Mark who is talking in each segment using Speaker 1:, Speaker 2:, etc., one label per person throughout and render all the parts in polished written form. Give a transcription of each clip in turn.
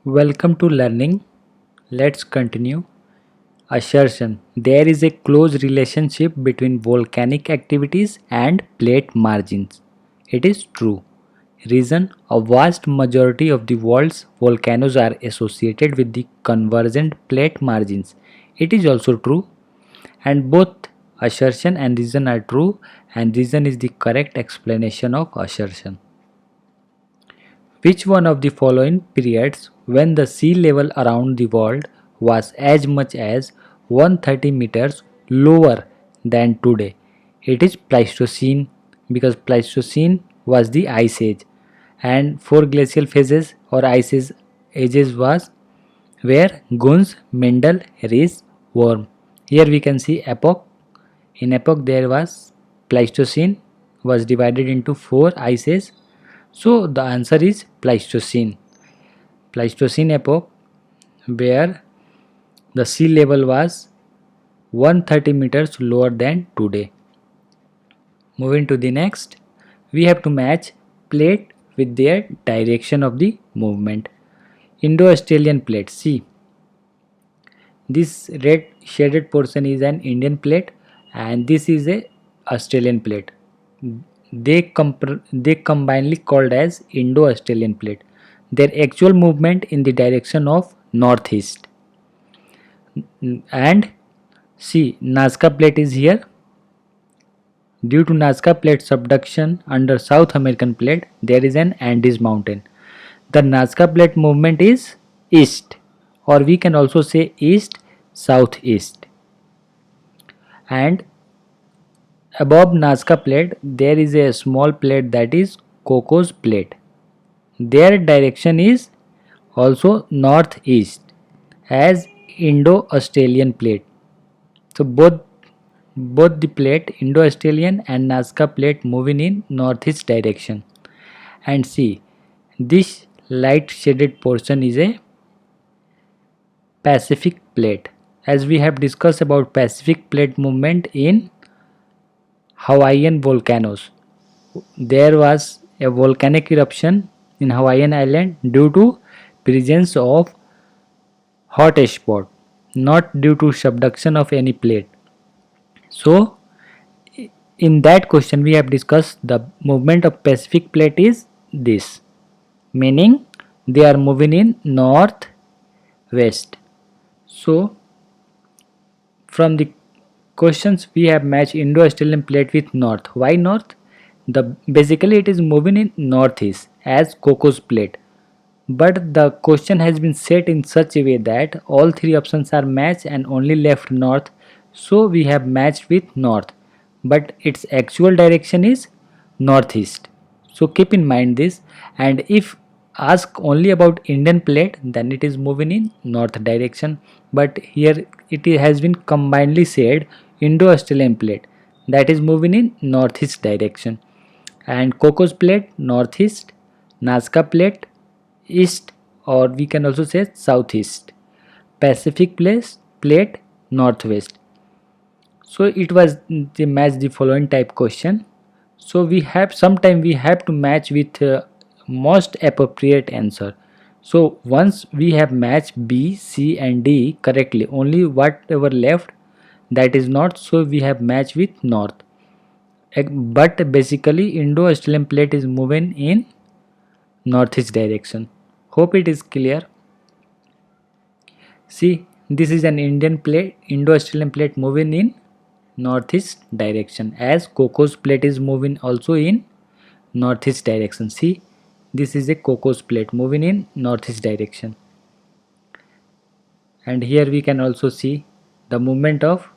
Speaker 1: Welcome to learning. Let's continue. Assertion. There is a close relationship between volcanic activities and plate margins. It is true. Reason: a vast majority of the world's volcanoes are associated with the convergent plate margins. It is also true, and both assertion and reason are true, and reason is the correct explanation of assertion. Which one of the following periods, when the sea level around the world was as much as 130 meters lower than today? It is Pleistocene, because Pleistocene was the ice age, and four glacial phases or ages was where Gunz, Mendel, Rees, Worm. Here we can see epoch. In epoch there was Pleistocene was divided into four ices. So the answer is Pleistocene. Pleistocene epoch, where the sea level was 130 meters lower than today. Moving to the next, we have to match plate with their direction of the movement. Indo-Australian plate. See, this red shaded portion is an Indian plate, and this is a Australian plate. They combinedly called as Indo-Australian plate. Their actual movement in the direction of northeast. And see, Nazca plate is here. Due to Nazca plate subduction under South American plate, there is an Andes mountain. The Nazca plate movement is east, or we can also say east southeast. And above Nazca plate, there is a small plate, that is Cocos plate. Their direction is also northeast as Indo-Australian plate. So both the plate Indo-Australian and Nazca plate moving in northeast direction. And see, this light shaded portion is a Pacific plate, as we have discussed about Pacific plate movement in Hawaiian volcanoes. There was a volcanic eruption in Hawaiian island due to presence of hot spot, not due to subduction of any plate. So in that question we have discussed the movement of Pacific plate is this, meaning they are moving in north west. So from the questions we have matched Indo-Australian plate with north. Why north? The basically it is moving in northeast as Cocos plate. But the question has been set in such a way that all three options are matched and only left north. So we have matched with north, but its actual direction is northeast. So keep in mind this, and if ask only about Indian plate, then it is moving in north direction. But here it has been combinedly said Indo-Australian plate, that is moving in northeast direction, and Cocos plate northeast, Nazca plate east, or we can also say southeast, Pacific plate northwest. So it was the match the following type question. So we have sometime we have to match with most appropriate answer. So once we have matched B, C and D correctly, only whatever left, that is north, so we have matched with north. But basically Indo-Australian plate is moving in northeast direction. Hope it is clear. See, this is an Indian plate, Indo-Australian plate moving in northeast direction, as Cocos plate is moving also in northeast direction. See, this is a Cocos plate moving in northeast direction, and here we can also see the movement of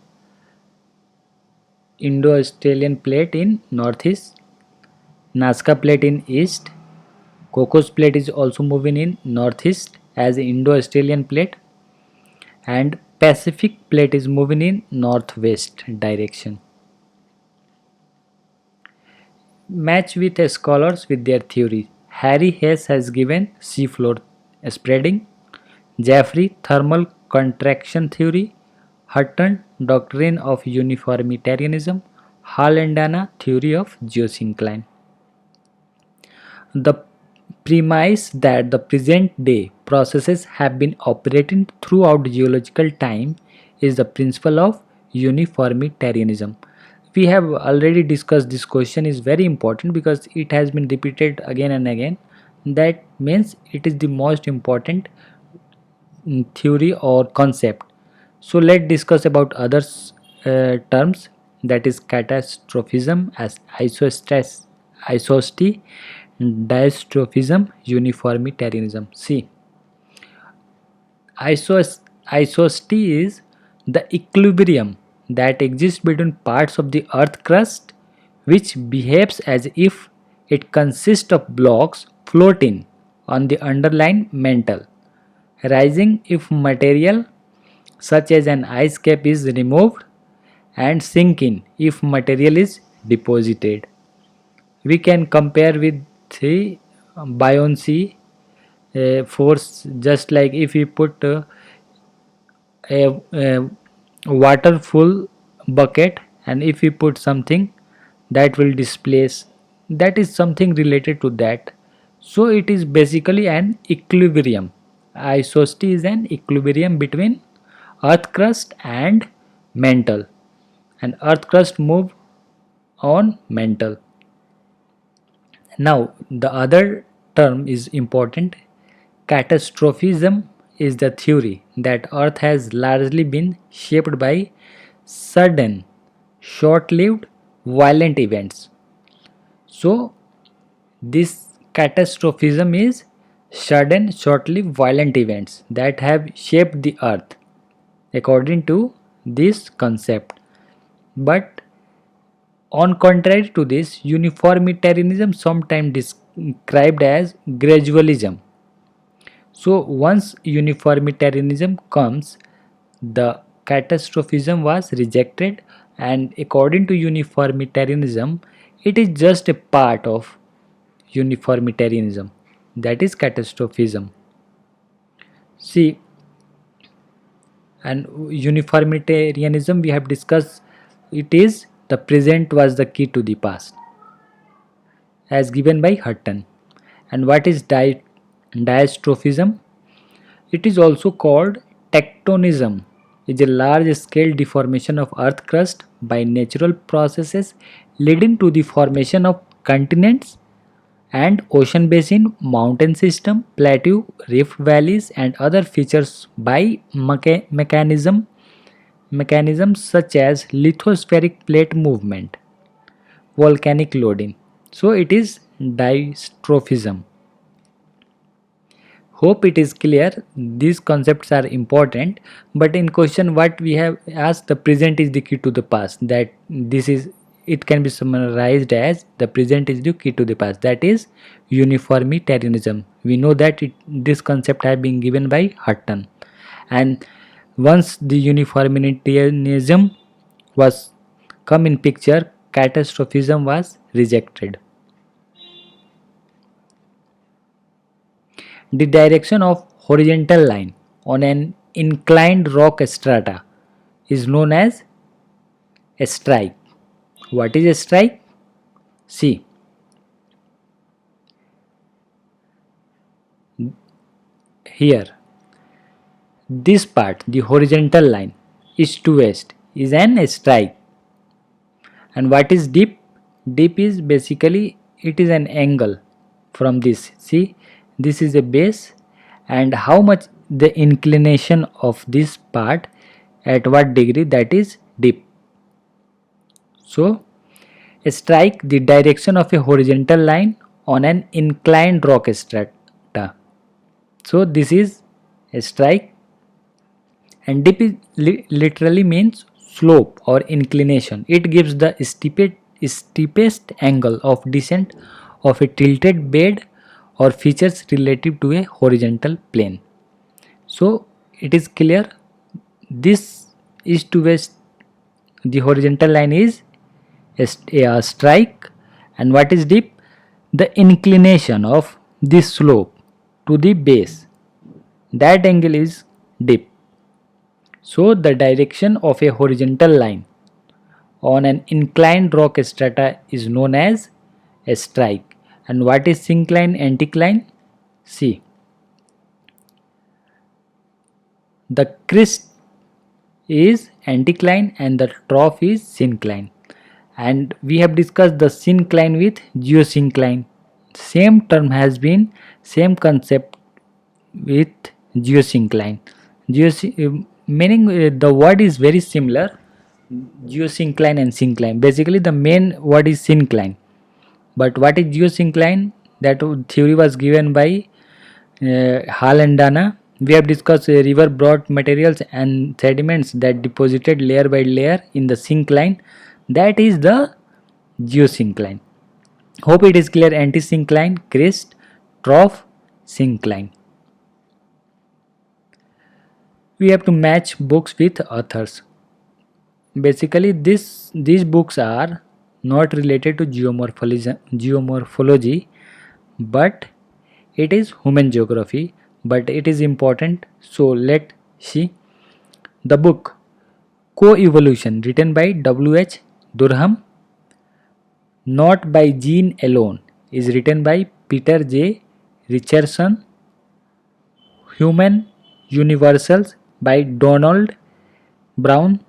Speaker 1: Indo-Australian plate in northeast, Nazca plate in east, Cocos plate is also moving in northeast as Indo-Australian plate, and Pacific plate is moving in northwest direction. Match with scholars with their theory. Harry Hess has given seafloor spreading, Jeffrey thermal contraction theory, Hutton doctrine of uniformitarianism, Hall and Dana theory of geosyncline. The premise that the present day processes have been operating throughout geological time is the principle of uniformitarianism. We have already discussed this question is very important because it has been repeated again and again. That means it is the most important theory or concept. So let's discuss about others terms, that is catastrophism as isosty, diastrophism, uniformitarianism. See, isosty is the equilibrium that exists between parts of the earth crust which behaves as if it consists of blocks floating on the underlying mantle, rising if material such as an ice cap is removed, and sinking if material is deposited. We can compare with the buoyancy force, just like if we put a water full bucket and if we put something that will displace, that is something related to that. So it is basically an equilibrium. Isosty is an equilibrium between earth crust and mantle, and earth crust move on mantle. Now the other term is important. Catastrophism is the theory that earth has largely been shaped by sudden, short-lived, violent events. So this catastrophism is sudden, short-lived, violent events that have shaped the earth according to this concept. But on contrary to this, uniformitarianism sometimes described as gradualism. So once uniformitarianism comes, the catastrophism was rejected, and according to uniformitarianism, it is just a part of uniformitarianism, that is catastrophism. See, and uniformitarianism we have discussed, it is the present was the key to the past as given by Hutton. And what is diastrophism? It is also called tectonism, is a large scale deformation of earth crust by natural processes leading to the formation of continents and ocean basin, mountain system, plateau, rift valleys and other features by mechanisms such as lithospheric plate movement, volcanic loading. So it is dystrophism. Hope it is clear. These concepts are important, but in question what we have asked, the present is the key to the past, that this is, it can be summarized as the present is the key to the past, that is uniformitarianism. We know that this concept has been given by Hutton, and once the uniformitarianism was come in picture, catastrophism was rejected. The direction of horizontal line on an inclined rock strata is known as a strike. What is a strike? See, here, this part, the horizontal line, east to west, is an strike. And what is dip? Dip is basically, it is an angle from this. See, this is a base, and how much the inclination of this part, at what degree, that is dip. So strike, the direction of a horizontal line on an inclined rock strata. So this is a strike, and dip is literally means slope or inclination. It gives the steepest angle of descent of a tilted bed or features relative to a horizontal plane. So it is clear, this east to west, the horizontal line is a strike, and what is dip? The inclination of this slope to the base, that angle is dip. So the direction of a horizontal line on an inclined rock strata is known as a strike, And what is syncline, anticline? See, the crest is anticline and the trough is syncline. And we have discussed the syncline with geosyncline. Same term has been, same concept with geosyncline. Meaning the word is very similar, geosyncline and syncline. Basically the main word is syncline. But what is geosyncline? That theory was given by Hall and Dana. We have discussed river brought materials and sediments that deposited layer by layer in the syncline. That is the geosyncline. Hope it is clear. Antisyncline, crest, trough, syncline. We have to match books with authors. Basically, these books are not related to geomorphology, but it is human geography. But it is important. So let see the book Co-Evolution, written by W.H. Durham, not by Gene alone, is written by Peter J. Richardson. Human Universals by Donald Brown,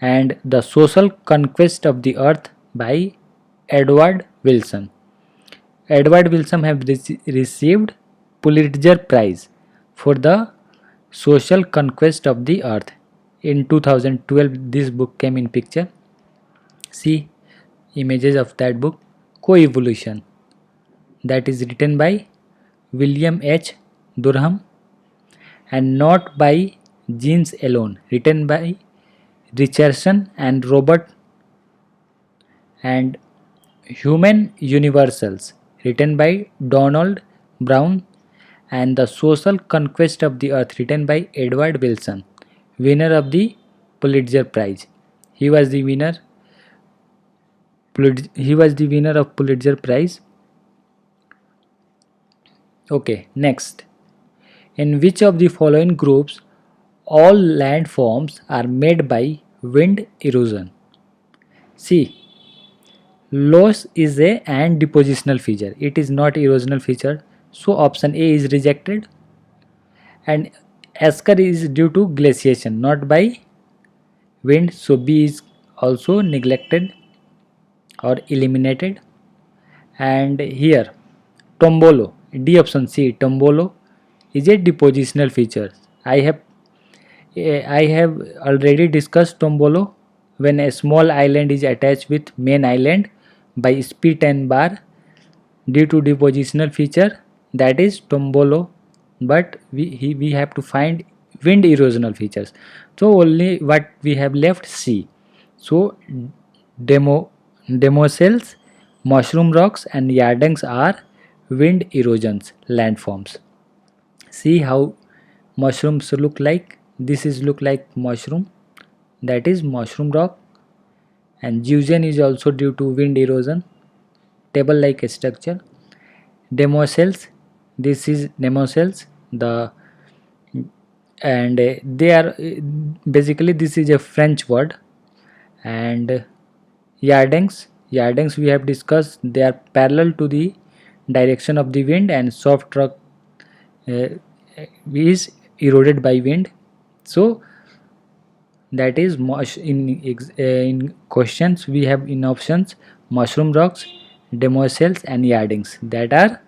Speaker 1: and The Social Conquest of the Earth by Edward Wilson. Edward Wilson have received Pulitzer Prize for the social conquest of the earth. In 2012 this book came in picture. See images of that book. Co-Evolution, that is written by William H. Durham, and Not by Genes Alone, written by Richardson and Robert, and Human Universals, written by Donald Brown, and The Social Conquest of the Earth, written by Edward Wilson, winner of the Pulitzer Prize. He was the winner. He was the winner of Pulitzer Prize. Okay, next. In which of the following groups all landforms are made by wind erosion? See, loess is a and depositional feature. It is not erosional feature. So option A is rejected. And esker is due to glaciation, not by wind. So B is also neglected or eliminated. And here Tombolo, D option C, Tombolo is a depositional feature. I have already discussed Tombolo. When a small island is attached with main island by spit and bar due to depositional feature, that is Tombolo. But we have to find wind erosional features. So only what we have left, C. So democells, mushroom rocks and yardangs are wind erosions landforms. See how mushrooms look like. This is look like mushroom, that is mushroom rock, and Jusian is also due to wind erosion, table like structure. Democells, this is democells, the and they are basically this is a French word. And yardangs we have discussed, they are parallel to the direction of the wind, and soft rock uh, is eroded by wind. So that is in questions we have in options mushroom rocks, democells and yardings, that are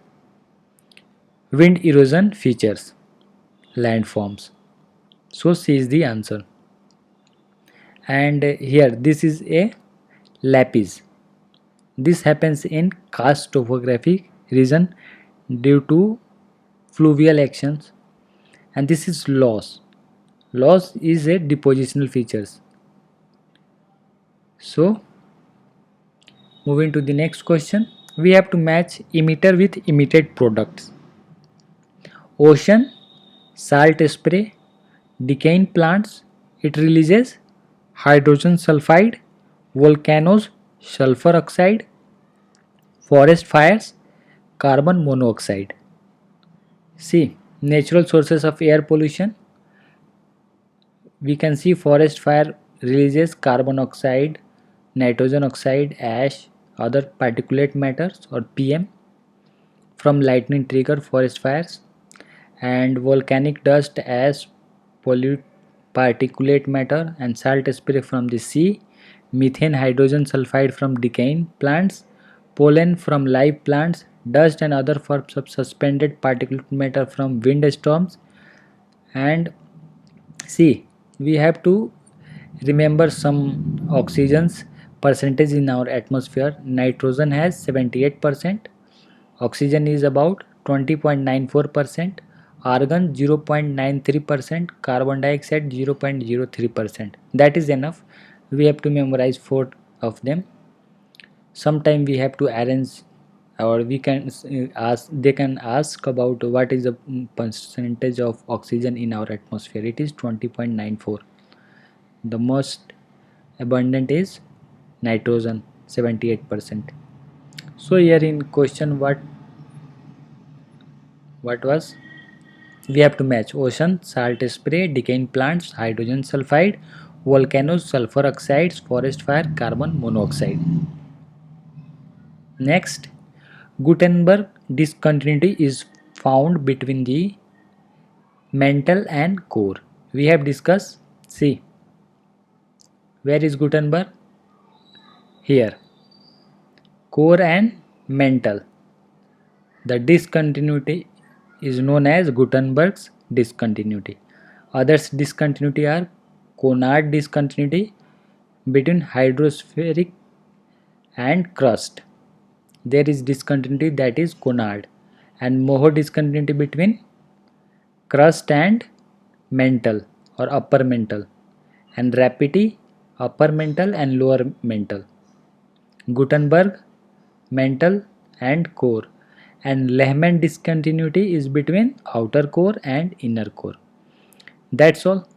Speaker 1: wind erosion features landforms. So C is the answer. And here this is a lapis. This happens in karst topographic region due to fluvial actions. And this is loss. Loss is a depositional features. So moving to the next question, we have to match emitter with emitted products. Ocean, salt spray, decaying plants, it releases hydrogen sulfide. Volcanoes, sulfur oxide. Forest fires, carbon monoxide. See, natural sources of air pollution. We can see forest fire releases carbon oxide, nitrogen oxide, ash, other particulate matters or PM. from lightning trigger forest fires, and volcanic dust as pollute particulate matter, and salt spray from the sea, methane hydrogen sulfide from decaying plants, pollen from live plants, dust and other forms of suspended particulate matter from wind storms. And see, we have to remember some oxygen's percentage in our atmosphere. Nitrogen has 78%, oxygen is about 20.94%, argon 0.93%, carbon dioxide 0.03%. That is enough. We have to memorize four of them. Sometime we have to arrange, or we can ask, they can ask about what is the percentage of oxygen in our atmosphere. It is 20.94. The most abundant is nitrogen, 78%. So here in question, what was, we have to match: ocean, salt spray, decaying plants, hydrogen sulfide, volcanoes, sulfur oxides, forest fire, carbon monoxide. Next, Gutenberg discontinuity is found between the mantle and core. We have discussed. See, where is Gutenberg? Here, core and mantle. The discontinuity is known as Gutenberg's discontinuity. Others discontinuity are Conard discontinuity between hydrospheric and crust. There is discontinuity, that is Conard, and Moho discontinuity between crust and mantle or upper mantle, and Rapiti upper mantle and lower mantle. Gutenberg mantle and core, and Lehman discontinuity is between outer core and inner core. That's all.